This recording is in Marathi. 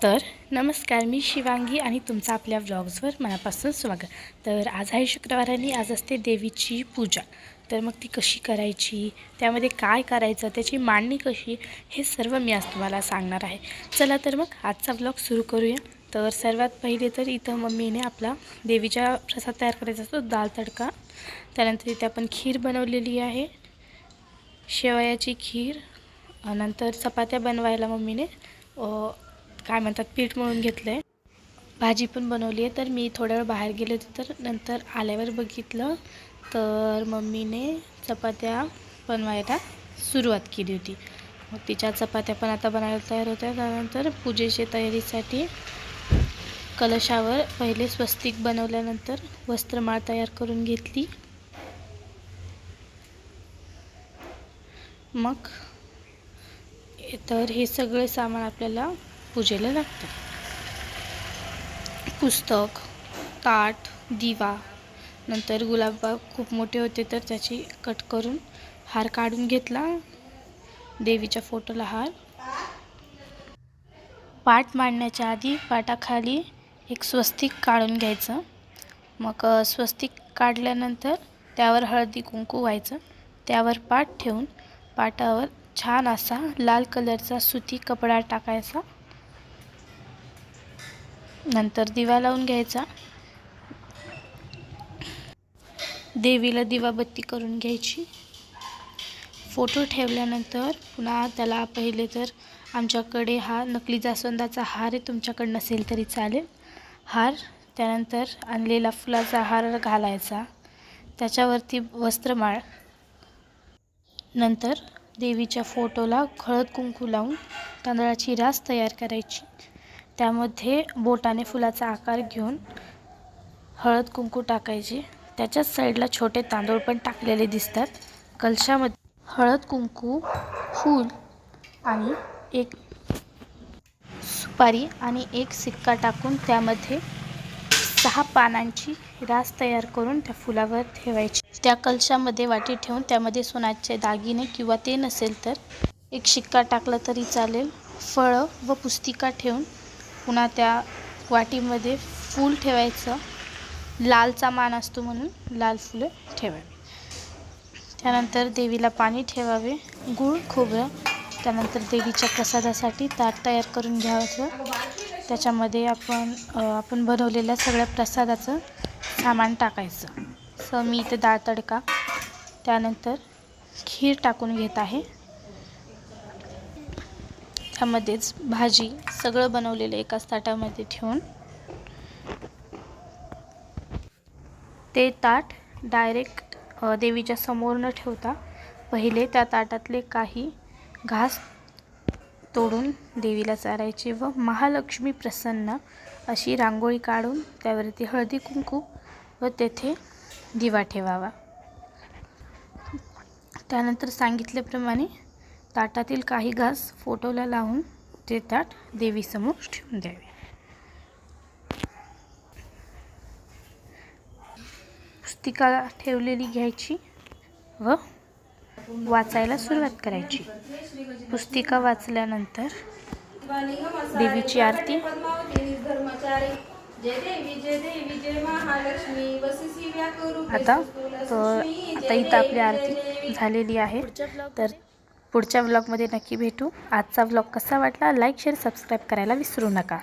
तर नमस्कार, मी शिवांगी आणि तुमचं आपल्या व्लॉग्सवर मनापासून स्वागत. तर आज आहे शुक्रवार आणि आज असते देवीची पूजा. तर मग ती कशी करायची, त्यामध्ये काय करायचं, त्याची मांडणी कशी, हे सर्व मी आज तुम्हाला सांगणार आहे. चला तर मग आजचा व्लॉग सुरू करूया. तर सर्वात पहिले तर इथं मम्मीने आपला देवीचा प्रसाद तयार करायचा असतो, दाल तडका. त्यानंतर इथे आपण खीर बनवलेली आहे, शेवयाची खीर. नंतर चपात्या बनवायला मम्मीने काय म्हणतात पीठ मळून घेतलं आहे. भाजी पण बनवली आहे. तर मी थोड्या वेळ बाहेर गेले होते, तर नंतर आल्यावर बघितलं तर मम्मीने चपात्या बनवायला सुरुवात केली होती. मग तिच्या चपात्या पण आता बनायला तयार होत्या. त्यानंतर पूजेच्या तयारीसाठी कलशावर पहिले स्वस्तिक बनवल्यानंतर वस्त्रमाळ तयार करून घेतली. मग तर हे सगळे सामान आपल्याला पूजेला लागतं. पुस्तक, ताट, दिवा. नंतर गुलाबबाग खूप मोठे होते तर त्याची कट करून हार काढून घेतला. देवीच्या फोटोला हार. पाट मांडण्याच्या आधी पाटाखाली एक स्वस्तिक काढून घ्यायचं. मग स्वस्तिक काढल्यानंतर त्यावर हळदी कुंकू व्हायचं. त्यावर पाट ठेवून पाटावर छान असा लाल कलरचा सुती कपडा टाकायचा. नंतर दिवा लावून घ्यायचा. देवीला दिवाबत्ती करून घ्यायची. फोटो ठेवल्यानंतर पुन्हा त्याला पहिले तर आमच्याकडे हा नकली जास्वंदाचा हार आहे, तुमच्याकडे नसेल तरी चालेल हार. त्यानंतर आणलेला फुलाचा हार घालायचा, त्याच्यावरती वस्त्रमाळ. नंतर देवीच्या फोटोला हळद कुंकू लावून तांदळाची रास तयार करायची. त्यामध्ये बोटाने फुलाचा आकार घेऊन हळद कुंकू टाकायचे. त्याच्याच साईडला छोटे तांदूळ पण टाकलेले दिसतात. कलशामध्ये हळद कुंकू, फूल आणि एक सुपारी आणि एक सिक्का टाकून त्यामध्ये 6 पानांची रास तयार करून त्या फुलावर ठेवायची. त्या कलशामध्ये वाटी ठेवून त्यामध्ये सोन्याचे दागिने किंवा ते नसेल तर एक शिक्का टाकला तरी चालेल. फळं व पुस्तिका ठेवून पुन्हा त्या वाटीमध्ये फूल ठेवायचं. लालचा मान असतो म्हणून लाल फुलं ठेवावी. त्यानंतर देवीला पाणी ठेवावे, गूळ, खोबरं. त्यानंतर देवीच्या प्रसादासाठी ताट तयार करून घ्यायचं. त्याच्यामध्ये आपण बनवलेल्या सगळ्या प्रसादाचं सामान टाकायचं. मी इथे डाळ तडका, त्यानंतर खीर टाकून घेत आहे. त्यामध्येच भाजी सगळं बनवलेलं एकाच ताटामध्ये ठेवून ते ताट डायरेक्ट देवीच्या समोर न ठेवता पहिले त्या ताटातले काही घास तोडून देवीला चारायचे व महालक्ष्मी प्रसन्न अशी रांगोळी काढून त्यावरती हळदी कुंकू व तेथे दिवा ठेवावा. त्यानंतर सांगितल्याप्रमाणे ताटातील काही घास फोटोला लावून ते ताट देवीसमोर ठेवून द्यावे. पुस्तिका ठेवलेली घ्यायची व वाचायला सुरुवात करायची. पुस्तिका वाचल्यानंतर देवीची आरती. आता इथं आपली आरती झालेली आहे. तर पुढच्या व्लॉगमध्ये नक्की भेटू. आजचा व्लॉग कसा वाटला, लाईक, शेअर, सबस्क्राईब करायला विसरू नका.